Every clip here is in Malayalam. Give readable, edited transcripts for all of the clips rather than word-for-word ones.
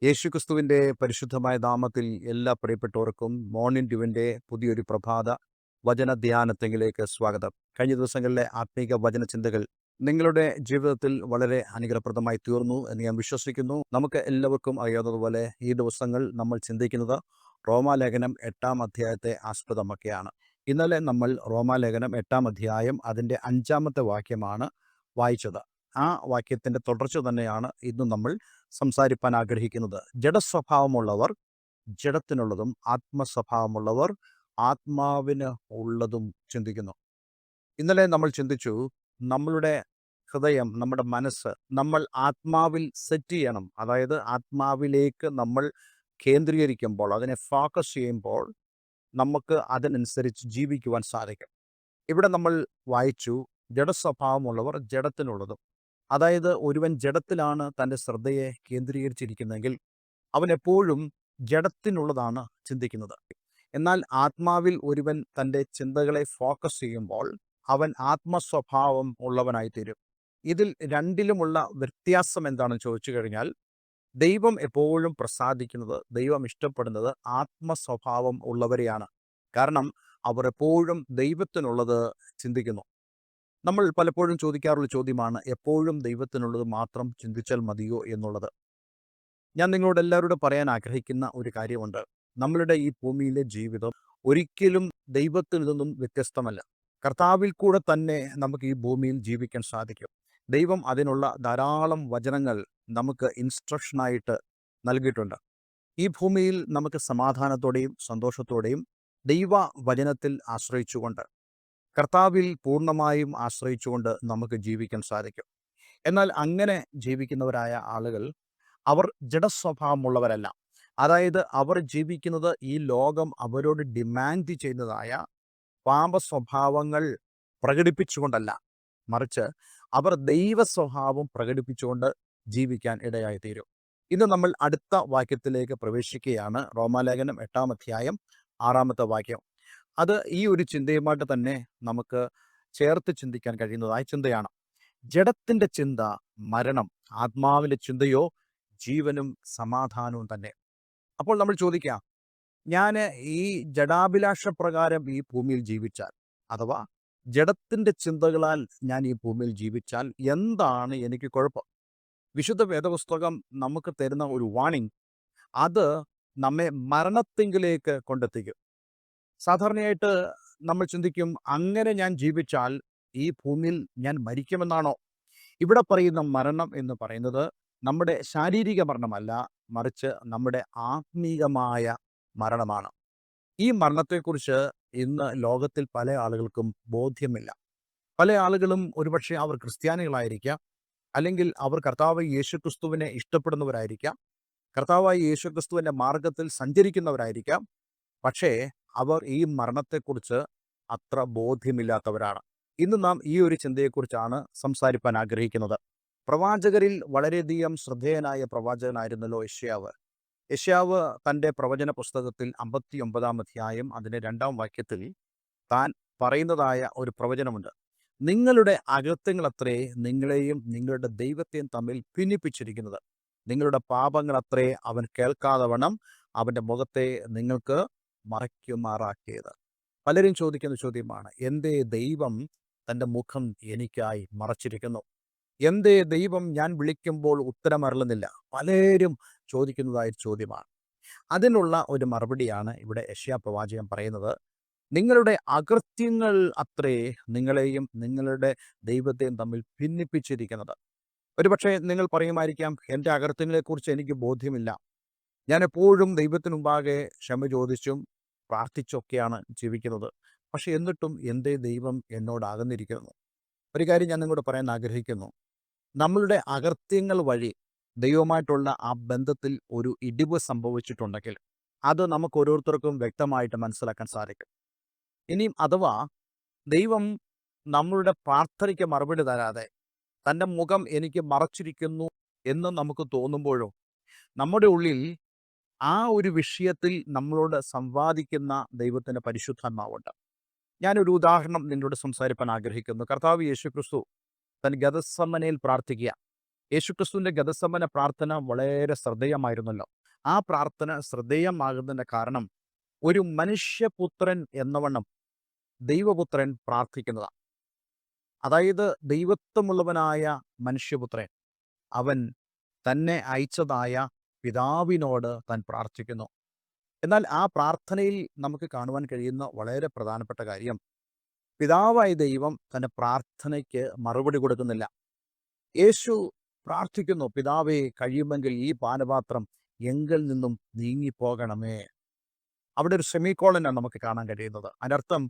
യേശുക്രിസ്തുവിൻ്റെ പരിശുദ്ധമായ നാമത്തിൽ എല്ലാ പ്രിയപ്പെട്ടവർക്കും മോർണിംഗ് ഡ്യൂവിൻ്റെ പുതിയൊരു പ്രഭാത വചന ധ്യാനത്തെങ്കിലേക്ക് സ്വാഗതം. കഴിഞ്ഞ ദിവസങ്ങളിലെ ആത്മീക വചന ചിന്തകൾ നിങ്ങളുടെ ജീവിതത്തിൽ വളരെ അനുഗ്രഹപ്രദമായി തീർന്നു എന്ന് ഞാൻ വിശ്വസിക്കുന്നു. നമുക്ക് എല്ലാവർക്കും അറിയാവുന്നതുപോലെ ഈ ദിവസങ്ങൾ നമ്മൾ ചിന്തിക്കുന്നത് റോമാലേഖനം 8-ാം അധ്യായത്തെ ആസ്പദമാക്കിയാണ്. ഇന്നലെ നമ്മൾ റോമാലേഖനം 8-ാം അധ്യായം അതിൻ്റെ 5-ാമത്തെ വാക്യമാണ് വായിച്ചത്. ആ വാക്യത്തിൻ്റെ തുടർച്ച തന്നെയാണ് ഇന്നും നമ്മൾ സംസാരിപ്പാൻ ആഗ്രഹിക്കുന്നത്. ജഡസ്വഭാവമുള്ളവർ ജഡത്തിനുള്ളതും ആത്മസ്വഭാവമുള്ളവർ ആത്മാവിന് ഉള്ളതും ചിന്തിക്കുന്നു. ഇന്നലെ നമ്മൾ ചിന്തിച്ചു, നമ്മളുടെ ഹൃദയം, നമ്മുടെ മനസ്സ് നമ്മൾ ആത്മാവിൽ സെറ്റ് ചെയ്യണം. അതായത് ആത്മാവിലേക്ക് നമ്മൾ കേന്ദ്രീകരിക്കുമ്പോൾ, അതിനെ ഫോക്കസ് ചെയ്യുമ്പോൾ നമുക്ക് അതിനനുസരിച്ച് ജീവിക്കുവാൻ സാധിക്കും. ഇവിടെ നമ്മൾ വായിച്ചു, ജഡസ്വഭാവമുള്ളവർ ജഡത്തിനുള്ളതും. അതായത് ഒരുവൻ ജഡത്തിലാണ് തൻ്റെ ശ്രദ്ധയെ കേന്ദ്രീകരിച്ചിരിക്കുന്നതെങ്കിൽ അവൻ എപ്പോഴും ജഡത്തിനുള്ളതാണ് ചിന്തിക്കുന്നത്. എന്നാൽ ആത്മാവിൽ ഒരുവൻ തൻ്റെ ചിന്തകളെ ഫോക്കസ് ചെയ്യുമ്പോൾ അവൻ ആത്മസ്വഭാവം ഉള്ളവനായിത്തീരും. ഇതിൽ രണ്ടിലുമുള്ള വ്യത്യാസം എന്താണെന്ന് ചോദിച്ചു കഴിഞ്ഞാൽ, ദൈവം എപ്പോഴും പ്രസാദിക്കുന്നത്, ദൈവം ഇഷ്ടപ്പെടുന്നത് ആത്മസ്വഭാവം ഉള്ളവരെയാണ്. കാരണം അവർ എപ്പോഴും ദൈവത്തിനുള്ളത് ചിന്തിക്കുന്നു. നമ്മൾ പലപ്പോഴും ചോദിക്കാറുള്ള ചോദ്യമാണ്, എപ്പോഴും ദൈവത്തിനുള്ളത് മാത്രം ചിന്തിച്ചാൽ മതിയോ എന്നുള്ളത്. ഞാൻ നിങ്ങളോട് എല്ലാവരോടും പറയാൻ ആഗ്രഹിക്കുന്ന ഒരു കാര്യമുണ്ട്. നമ്മളുടെ ഈ ഭൂമിയിലെ ജീവിതം ഒരിക്കലും ദൈവത്തിൽ നിന്നും വ്യത്യസ്തമല്ല. കർത്താവിൽ കൂടെ തന്നെ നമുക്ക് ഈ ഭൂമിയിൽ ജീവിക്കാൻ സാധിക്കും. ദൈവം അതിനുള്ള ധാരാളം വചനങ്ങൾ നമുക്ക് ഇൻസ്ട്രക്ഷനായിട്ട് നൽകിയിട്ടുണ്ട്. ഈ ഭൂമിയിൽ നമുക്ക് സമാധാനത്തോടെയും സന്തോഷത്തോടെയും ദൈവ വചനത്തിൽ ആശ്രയിച്ചുകൊണ്ട്, കർത്താവിൽ പൂർണ്ണമായും ആശ്രയിച്ചുകൊണ്ട് നമുക്ക് ജീവിക്കാൻ സാധിക്കും. എന്നാൽ അങ്ങനെ ജീവിക്കുന്നവരായ ആളുകൾ അവർ ജഡസ്വഭാവമുള്ളവരല്ല. അതായത് അവർ ജീവിക്കുന്നത് ഈ ലോകം അവരോട് ഡിമാൻഡ് ചെയ്യുന്നതായ പാപസ്വഭാവങ്ങൾ പ്രകടിപ്പിച്ചുകൊണ്ടല്ല, മറിച്ച് അവർ ദൈവസ്വഭാവം പ്രകടിപ്പിച്ചുകൊണ്ട് ജീവിക്കാൻ ഇടയായിത്തീരും. ഇന്ന് നമ്മൾ അടുത്ത വാക്യത്തിലേക്ക് പ്രവേശിക്കുകയാണ്. റോമാലേഖനം 8-ാം അധ്യായം 6-ാമത്തെ വാക്യം. അത് ഈ ഒരു ചിന്തയുമായിട്ട് തന്നെ നമുക്ക് ചേർത്ത് ചിന്തിക്കാൻ കഴിയുന്നതായ ചിന്തയാണ്. ജഡത്തിൻ്റെ ചിന്ത മരണം, ആത്മാവിൻ്റെ ചിന്തയോ ജീവനും സമാധാനവും തന്നെ. അപ്പോൾ നമ്മൾ ചോദിക്കാം, ഞാൻ ഈ ജഡാഭിലാഷ പ്രകാരം ഈ ഭൂമിയിൽ ജീവിച്ചാൽ, അഥവാ ജഡത്തിൻ്റെ ചിന്തകളാൽ ഞാൻ ഈ ഭൂമിയിൽ ജീവിച്ചാൽ എന്താണ് എനിക്ക് കുഴപ്പം? വിശുദ്ധ വേദപുസ്തകം നമുക്ക് തരുന്ന ഒരു വാണിംഗ്, അത് നമ്മെ മരണത്തിങ്കിലേക്ക് കൊണ്ടെത്തിക്കും. സാധാരണയായിട്ട് നമ്മൾ ചിന്തിക്കും, അങ്ങനെ ഞാൻ ജീവിച്ചാൽ ഈ ഭൂമിയിൽ ഞാൻ മരിക്കുമെന്നാണോ? ഇവിടെ പറയുന്ന മരണം എന്ന് പറയുന്നത് നമ്മുടെ ശാരീരിക മരണമല്ല, മറിച്ച് നമ്മുടെ ആത്മീകമായ മരണമാണ്. ഈ മരണത്തെക്കുറിച്ച് ഇന്ന് ലോകത്തിൽ പല ആളുകൾക്കും ബോധ്യമില്ല. പല ആളുകളും ഒരുപക്ഷെ അവർ ക്രിസ്ത്യാനികളായിരിക്കാം, അല്ലെങ്കിൽ അവർ കർത്താവ് യേശുക്രിസ്തുവിനെ ഇഷ്ടപ്പെടുന്നവരായിരിക്കാം, കർത്താവായ യേശുക്രിസ്തുവിൻ്റെ മാർഗത്തിൽ സഞ്ചരിക്കുന്നവരായിരിക്കാം. പക്ഷേ അവർ ഈ മരണത്തെക്കുറിച്ച് അത്ര ബോധ്യമില്ലാത്തവരാണ്. ഇന്ന് നാം ഈ ഒരു ചിന്തയെക്കുറിച്ചാണ് സംസാരിപ്പാൻ ആഗ്രഹിക്കുന്നത്. പ്രവാചകരിൽ വളരെയധികം ശ്രദ്ധേയനായ പ്രവാചകനായിരുന്നല്ലോ യെശയ്യാവ്. യെശയ്യാവ് തൻ്റെ പ്രവചന പുസ്തകത്തിൽ 59-ാം അധ്യായം അതിൻ്റെ 2-ാം വാക്യത്തിൽ താൻ പറയുന്നതായ ഒരു പ്രവചനമുണ്ട്. നിങ്ങളുടെ അകൃത്യങ്ങളത്രേ നിങ്ങളെയും നിങ്ങളുടെ ദൈവത്തെയും തമ്മിൽ ഭിന്നിപ്പിച്ചിരിക്കുന്നത്. നിങ്ങളുടെ പാപങ്ങളത്രേ അവൻ കേൾക്കാതവണ്ണം അവൻ്റെ മുഖത്തെ നിങ്ങൾക്ക് മറയ്ക്കുമാറാക്കിയത്. പലരും ചോദിക്കുന്ന ചോദ്യമാണ്, എന്തേ ദൈവം തൻ്റെ മുഖം എനിക്കായി മറച്ചിരിക്കുന്നു? എന്തേ ദൈവം ഞാൻ വിളിക്കുമ്പോൾ ഉത്തരമരുളുന്നില്ല? പലരും ചോദിക്കുന്നതായ ചോദ്യമാണ്. അതിനുള്ള ഒരു മറുപടിയാണ് ഇവിടെ യെശയ്യാ പ്രവാചകൻ പറയുന്നത്. നിങ്ങളുടെ അകൃത്യങ്ങൾ അത്രേ നിങ്ങളെയും നിങ്ങളുടെ ദൈവത്തെയും തമ്മിൽ ഭിന്നിപ്പിച്ചിരിക്കുന്നത്. ഒരുപക്ഷെ നിങ്ങൾ പറയുമായിരിക്കാം, എൻ്റെ അകൃത്യങ്ങളെക്കുറിച്ച് എനിക്ക് ബോധ്യമില്ല. ഞാൻ എപ്പോഴും ദൈവത്തിന് മുമ്പാകെ ക്ഷമ ചോദിച്ചും പ്രാർത്ഥിച്ചൊക്കെയാണ് ജീവിക്കുന്നത്. പക്ഷെ എന്നിട്ടും എന്തേ ദൈവം എന്നോട് അകന്നിരിക്കുന്നു? ഒരു കാര്യം ഞാൻ നിങ്ങളോട് പറയാൻ ആഗ്രഹിക്കുന്നു. നമ്മളുടെ അകൃത്യങ്ങൾ വഴി ദൈവമായിട്ടുള്ള ആ ബന്ധത്തിൽ ഒരു ഇടിവ് സംഭവിച്ചിട്ടുണ്ടെങ്കിൽ അത് നമുക്ക് ഓരോരുത്തർക്കും വ്യക്തമായിട്ട് മനസ്സിലാക്കാൻ സാധിക്കും. ഇനിയും അഥവാ ദൈവം നമ്മളുടെ പ്രാർത്ഥനയ്ക്ക് മറുപടി തരാതെ തൻ്റെ മുഖം എനിക്ക് മറച്ചിരിക്കുന്നു എന്ന് നമുക്ക് തോന്നുമ്പോഴോ, നമ്മുടെ ഉള്ളിൽ ആ ഒരു വിഷയത്തിൽ നമ്മളോട് സംവാദിക്കുന്ന ദൈവത്തിൻ്റെ പരിശുദ്ധാത്മാവുണ്ട്. ഞാനൊരു ഉദാഹരണം നിങ്ങളോട് സംസാരിപ്പാൻ ആഗ്രഹിക്കുന്നു. കർത്താവ് യേശുക്രിസ്തു തൻ ഗെത്സമനയിൽ പ്രാർത്ഥിക്കുക. യേശുക്രിസ്തുവിന്റെ ഗതസമന പ്രാർത്ഥന വളരെ ശ്രദ്ധേയമായിരുന്നല്ലോ. ആ പ്രാർത്ഥന ശ്രദ്ധേയമാകുന്നതിന്റെ കാരണം ഒരു മനുഷ്യപുത്രൻ എന്നവണ്ണം ദൈവപുത്രൻ പ്രാർത്ഥിക്കുന്നതാണ്. അതായത് ദൈവത്വമുള്ളവനായ മനുഷ്യപുത്രൻ അവൻ തന്നെ അയച്ചതായ പിതാവിനോട് താൻ പ്രാർത്ഥിക്കുന്നു. എന്നാൽ ആ പ്രാർത്ഥനയിൽ നമുക്ക് കാണുവാൻ കഴിയുന്ന വളരെ പ്രധാനപ്പെട്ട കാര്യം, പിതാവായ ദൈവം തൻ്റെ പ്രാർത്ഥനയ്ക്ക് മറുപടി കൊടുക്കുന്നില്ല. യേശു പ്രാർത്ഥിക്കുന്നു, പിതാവേ, കഴിയുമെങ്കിൽ ഈ പാനപാത്രം എങ്കിൽ നിന്നും നീങ്ങിപ്പോകണമേ. അവിടെ ഒരു സെമിക്കോളനാണ് നമുക്ക് കാണാൻ കഴിയുന്നത്. അതിനർത്ഥം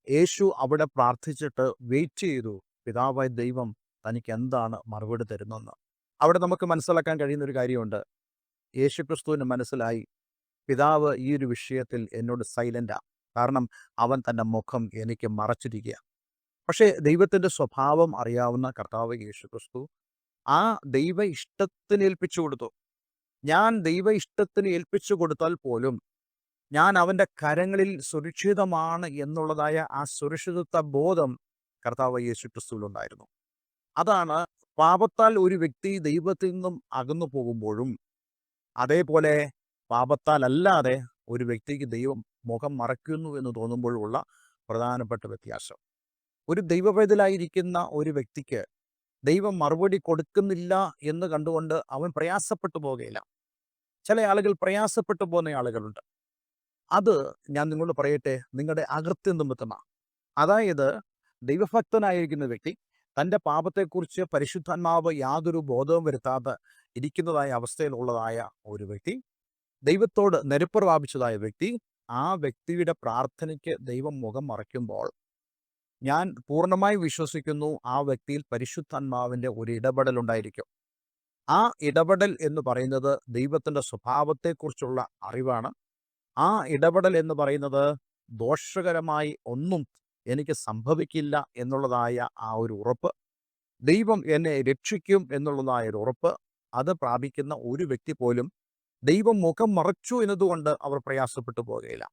യേശു അവിടെ പ്രാർത്ഥിച്ചിട്ട് വെയിറ്റ് ചെയ്തു, പിതാവായ ദൈവം തനിക്ക് എന്താണ് മറുപടി തരുന്നെന്ന്. അവിടെ നമുക്ക് മനസ്സിലാക്കാൻ കഴിയുന്ന ഒരു കാര്യമുണ്ട്. യേശുക്രിസ്തുവിന് മനസ്സിലായി, പിതാവ് ഈ ഒരു വിഷയത്തിൽ എന്നോട് സൈലൻ്റാ. കാരണം അവൻ തൻ്റെ മുഖം എനിക്ക് മറച്ചിരിക്കുക. പക്ഷേ ദൈവത്തിൻ്റെ സ്വഭാവം അറിയാവുന്ന കർത്താവ് യേശുക്രിസ്തു ആ ദൈവ ഇഷ്ടത്തിന് ഏൽപ്പിച്ചു കൊടുത്തു. ഞാൻ ദൈവ ഇഷ്ടത്തിന് ഏൽപ്പിച്ചു കൊടുത്താൽ പോലും ഞാൻ അവൻ്റെ കരങ്ങളിൽ സുരക്ഷിതമാണ് എന്നുള്ളതായ ആ സുരക്ഷിതത്വ ബോധം കർത്താവ് യേശുക്രിസ്തുവിലുണ്ടായിരുന്നു. അതാണ് പാപത്താൽ ഒരു വ്യക്തി ദൈവത്തിൽ നിന്നും അകന്നു പോകുമ്പോഴും, അതേപോലെ പാപത്താൽ അല്ലാതെ ഒരു വ്യക്തിക്ക് ദൈവം മുഖം മറയ്ക്കുന്നു എന്ന് തോന്നുമ്പോഴുള്ള പ്രധാനപ്പെട്ട വ്യത്യാസം. ഒരു ദൈവവേദലായിരിക്കുന്ന ഒരു വ്യക്തിക്ക് ദൈവം മറുപടി കൊടുക്കുന്നില്ല എന്ന് കണ്ടുകൊണ്ട് അവൻ പ്രയാസപ്പെട്ടു പോകുകയില്ല. ചില ആളുകൾ പ്രയാസപ്പെട്ടു പോകുന്ന ആളുകളുണ്ട്. അത് ഞാൻ നിങ്ങളോട് പറയട്ടെ, നിങ്ങളുടെ അകൃത്യം നിമിത്തമാണ്. അതായത് ദൈവഭക്തനായിരിക്കുന്ന വ്യക്തി തൻ്റെ പാപത്തെക്കുറിച്ച് പരിശുദ്ധാത്മാവ് യാതൊരു ബോധവും വരുത്താതെ ഇരിക്കുന്നതായ അവസ്ഥയിലുള്ളതായ ഒരു വ്യക്തി, ദൈവത്തോട് നെരുപ്പ് പ്രാപിച്ചതായ വ്യക്തി, ആ വ്യക്തിയുടെ പ്രാർത്ഥനയ്ക്ക് ദൈവം മുഖം മറയ്ക്കുമ്പോൾ ഞാൻ പൂർണ്ണമായി വിശ്വസിക്കുന്നു ആ വ്യക്തിയിൽ പരിശുദ്ധാത്മാവിൻ്റെ ഒരു ഇടപെടൽ ഉണ്ടായിരിക്കും. ആ ഇടപെടൽ എന്ന് പറയുന്നത് ദൈവത്തിൻ്റെ സ്വഭാവത്തെക്കുറിച്ചുള്ള അറിവാണ്. ആ ഇടപെടൽ എന്ന് പറയുന്നത് ദോഷകരമായി ഒന്നും എനിക്ക് സംഭവിക്കില്ല എന്നുള്ളതായ ആ ഒരു ഉറപ്പ്, ദൈവം എന്നെ രക്ഷിക്കും എന്നുള്ളതായ ഒരു ഉറപ്പ്, അത് പ്രാപിക്കുന്ന ഒരു വ്യക്തി പോലും ദൈവം മുഖം മറച്ചു എന്നതുകൊണ്ട് അവർ പ്രയാസപ്പെട്ടു പോകുകയില്ല.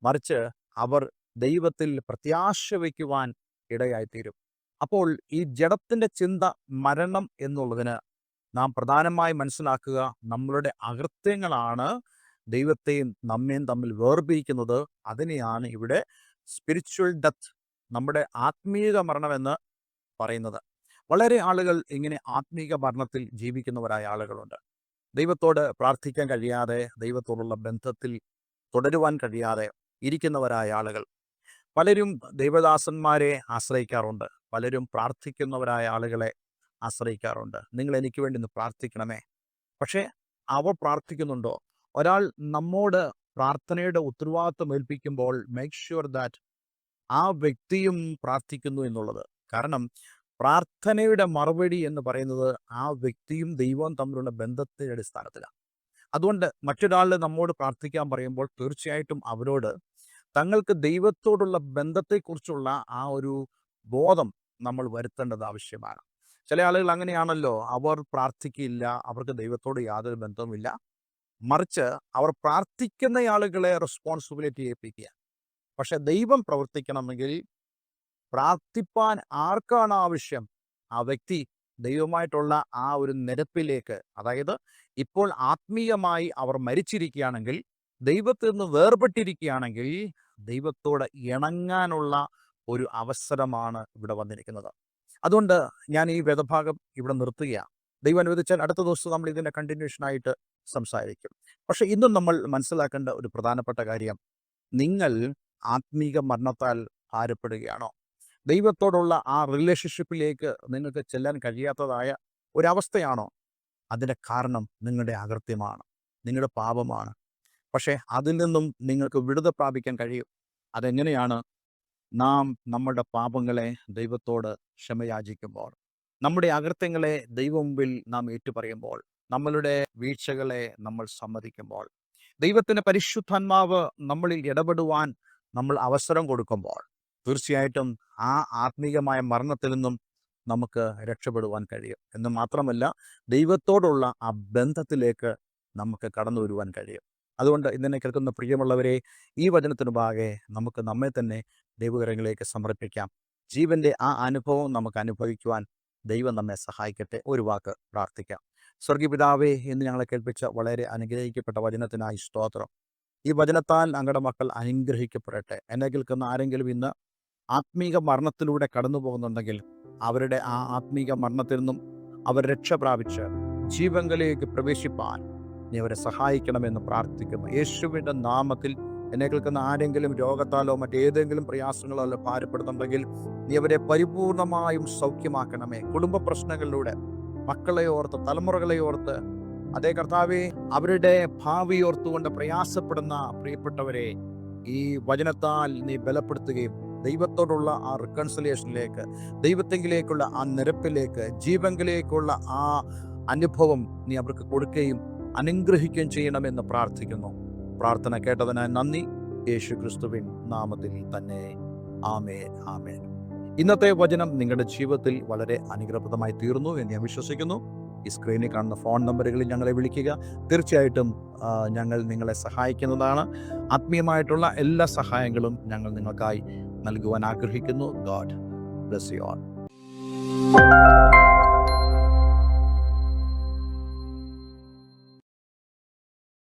മറിച്ച് അവർ ദൈവത്തിൽ പ്രത്യാശ വയ്ക്കുവാൻ ഇടയായിത്തീരും. അപ്പോൾ ഈ ജഡത്തിൻ്റെ ചിന്ത മരണം എന്നുള്ളതിന് നാം പ്രധാനമായി മനസ്സിലാക്കുക, നമ്മളുടെ അകൃത്യങ്ങളാണ് ദൈവത്തെയും നമ്മയും തമ്മിൽ വേർപിരിക്കുന്നത്. അതിനെയാണ് ഇവിടെ സ്പിരിച്വൽ ഡെത്ത്, നമ്മുടെ ആത്മീയ മരണമെന്ന് പറയുന്നത്. വളരെ ആളുകൾ ഇങ്ങനെ ആത്മീക മരണത്തിൽ ജീവിക്കുന്നവരായ ആളുകളുണ്ട്. ദൈവത്തോട് പ്രാർത്ഥിക്കാൻ കഴിയാതെ, ദൈവത്തോടുള്ള ബന്ധത്തിൽ തുടരുവാൻ കഴിയാതെ ഇരിക്കുന്നവരായ ആളുകൾ. പലരും ദൈവദാസന്മാരെ ആശ്രയിക്കാറുണ്ട്. പലരും പ്രാർത്ഥിക്കുന്നവരായ ആളുകളെ ആശ്രയിക്കാറുണ്ട്. നിങ്ങൾ എനിക്ക് വേണ്ടി ഒന്ന് പ്രാർത്ഥിക്കണമേ. പക്ഷേ അവർ പ്രാർത്ഥിക്കുന്നുണ്ടോ? ഒരാൾ നമ്മോട് പ്രാർത്ഥനയുടെ ഉത്തരവാദിത്വം ഏൽപ്പിക്കുമ്പോൾ മേക്ക് ഷുവർ ദാറ്റ് ആ വ്യക്തിയും പ്രാർത്ഥിക്കുന്നു എന്നുള്ളത്. കാരണം പ്രാർത്ഥനയുടെ മറുപടി എന്ന് പറയുന്നത് ആ വ്യക്തിയും ദൈവവും തമ്മിലുള്ള ബന്ധത്തിൻ്റെ അടിസ്ഥാനത്തിലാണ്. അതുകൊണ്ട് മറ്റൊരാൾ നമ്മോട് പ്രാർത്ഥിക്കാൻ പറയുമ്പോൾ തീർച്ചയായിട്ടും അവരോട് തങ്ങൾക്ക് ദൈവത്തോടുള്ള ബന്ധത്തെക്കുറിച്ചുള്ള ആ ഒരു ബോധം നമ്മൾ വരുത്തേണ്ടത് ആവശ്യമാണ്. ചില ആളുകൾ അങ്ങനെയാണല്ലോ, അവർ പ്രാർത്ഥിക്കില്ല, അവർക്ക് ദൈവത്തോട് യാതൊരു ബന്ധവുമില്ല. മറിച്ച് അവർ പ്രാർത്ഥിക്കുന്ന ആളുകളെ റെസ്പോൺസിബിലിറ്റി ഏൽപ്പിക്കുക. പക്ഷെ ദൈവം പ്രവർത്തിക്കണമെങ്കിൽ പ്രാർത്ഥിപ്പാൻ ആർക്കാണ് ആവശ്യം, ആ വ്യക്തി ദൈവമായിട്ടുള്ള ആ ഒരു നിരപ്പിലേക്ക്, അതായത് ഇപ്പോൾ ആത്മീയമായി അവർ മരിച്ചിരിക്കുകയാണെങ്കിൽ, ദൈവത്തിൽ നിന്ന് വേർപെട്ടിരിക്കുകയാണെങ്കിൽ ദൈവത്തോട് ഇണങ്ങാനുള്ള ഒരു അവസരമാണ് ഇവിടെ വന്നിരിക്കുന്നത്. അതുകൊണ്ട് ഞാൻ ഈ വേദഭാഗം ഇവിടെ നിർത്തുകയാണ്. ദൈവം അനുവദിച്ചാൽ അടുത്ത ദിവസം നമ്മൾ ഇതിൻ്റെ കണ്ടിന്യൂഷനായിട്ട് സംസാരിക്കും. പക്ഷെ ഇന്നും നമ്മൾ മനസ്സിലാക്കേണ്ട ഒരു പ്രധാനപ്പെട്ട കാര്യം, നിങ്ങൾ ആത്മീക മരണത്താൽ ഭാരപ്പെടുകയാണോ? ദൈവത്തോടുള്ള ആ റിലേഷൻഷിപ്പിലേക്ക് നിങ്ങൾക്ക് ചെല്ലാൻ കഴിയാത്തതായ ഒരവസ്ഥയാണോ? അതിൻ്റെ കാരണം നിങ്ങളുടെ അകൃത്യമാണ്, നിങ്ങളുടെ പാപമാണ്. പക്ഷേ അതിൽ നിന്നും നിങ്ങൾക്ക് വിടുതൽ പ്രാപിക്കാൻ കഴിയും. അതെങ്ങനെയാണ്? നാം നമ്മുടെ പാപങ്ങളെ ദൈവത്തോട് ക്ഷമയാചിക്കുമ്പോൾ, നമ്മുടെ അകൃത്യങ്ങളെ ദൈവമുമ്പിൽ നാം ഏറ്റുപറയുമ്പോൾ, നമ്മളുടെ വീഴ്ചകളെ നമ്മൾ സമ്മതിക്കുമ്പോൾ, ദൈവത്തിൻ്റെ പരിശുദ്ധാത്മാവ് നമ്മളിൽ ഇടപെടുവാൻ നമ്മൾ അവസരം കൊടുക്കുമ്പോൾ, തീർച്ചയായിട്ടും ആ ആത്മീകമായ മരണത്തിൽ നിന്നും നമുക്ക് രക്ഷപ്പെടുവാൻ കഴിയും. എന്ന് മാത്രമല്ല, ദൈവത്തോടുള്ള ആ ബന്ധത്തിലേക്ക് നമുക്ക് കടന്നു വരുവാൻ കഴിയും. അതുകൊണ്ട് ഇന്നെ കേൾക്കുന്ന പ്രിയമുള്ളവരെ, ഈ വചനത്തിനു മുമ്പാകെ നമുക്ക് നമ്മെ തന്നെ ദൈവകരങ്ങളിലേക്ക് സമർപ്പിക്കാം. ജീവൻ്റെ ആ അനുഭവം നമുക്ക് അനുഭവിക്കുവാൻ ദൈവം നമ്മെ സഹായിക്കട്ടെ. ഒരു വാക്ക് പ്രാർത്ഥിക്കാം. സ്വർഗീയ പിതാവേ, ഇന്ന് ഞങ്ങളെ കേൾപ്പിച്ച വളരെ അനുഗ്രഹിക്കപ്പെട്ട വചനത്തിനായി സ്തോത്രം. ഈ വചനത്താൽ അങ്ങയുടെ മക്കൾ അനുഗ്രഹിക്കപ്പെടട്ടെ. എന്നെ കേൾക്കുന്ന ആരെങ്കിലും ഇന്ന് ആത്മീക മരണത്തിലൂടെ കടന്നു പോകുന്നുണ്ടെങ്കിൽ അവരുടെ ആ ആത്മീക മരണത്തിൽ നിന്നും അവർ രക്ഷ പ്രാപിച്ച് ജീവങ്കലേക്ക് പ്രവേശിപ്പാൻ നീ അവരെ സഹായിക്കണമെന്ന് പ്രാർത്ഥിക്കുന്നു. യേശുവിൻ്റെ നാമത്തിൽ എന്നെ കേൾക്കുന്ന ആരെങ്കിലും രോഗത്താലോ മറ്റേതെങ്കിലും പ്രയാസങ്ങളോ ഭാരപ്പെടുന്നുണ്ടെങ്കിൽ നീ അവരെ പരിപൂർണമായും സൗഖ്യമാക്കണമേ. കുടുംബ പ്രശ്നങ്ങളിലൂടെ മക്കളെ ഓർത്ത്, തലമുറകളെ ഓർത്ത്, അതേ കർത്താവെ, അവരുടെ ഭാവി ഓർത്തുകൊണ്ട് പ്രയാസപ്പെടുന്ന പ്രിയപ്പെട്ടവരെ ഈ വചനത്താൽ നീ ബലപ്പെടുത്തുകയും ദൈവത്തോടുള്ള ആ റിക്കൺസിലിയേഷനിലേക്ക്, ദൈവത്തെങ്കിലേക്കുള്ള ആ നിരപ്പിലേക്ക്, ജീവങ്കിലേക്കുള്ള ആ അനുഭവം നീ അവർക്ക് കൊടുക്കുകയും അനുഗ്രഹിക്കുകയും ചെയ്യണമെന്ന് പ്രാർത്ഥിക്കുന്നു. പ്രാർത്ഥന കേട്ടതിനായി നന്ദി. യേശു ക്രിസ്തുവിൻ നാമത്തിൽ തന്നെ. ആമേൻ, ആമേൻ. ഇന്നത്തെ വചനം നിങ്ങളുടെ ജീവിതത്തിൽ വളരെ അനുഗ്രഹപ്രദമായി തീർന്നു എന്ന് ഞാൻ വിശ്വസിക്കുന്നു. ഈ സ്ക്രീനിൽ കാണുന്ന ഫോൺ നമ്പറുകളിൽ ഞങ്ങളെ വിളിക്കുക. തീർച്ചയായിട്ടും ഞങ്ങൾ നിങ്ങളെ സഹായിക്കുന്നതാണ്. ആത്മീയമായിട്ടുള്ള എല്ലാ സഹായങ്ങളും ഞങ്ങൾ നിങ്ങൾക്കായി നൽകുവാൻ ആഗ്രഹിക്കുന്നു. God bless you all.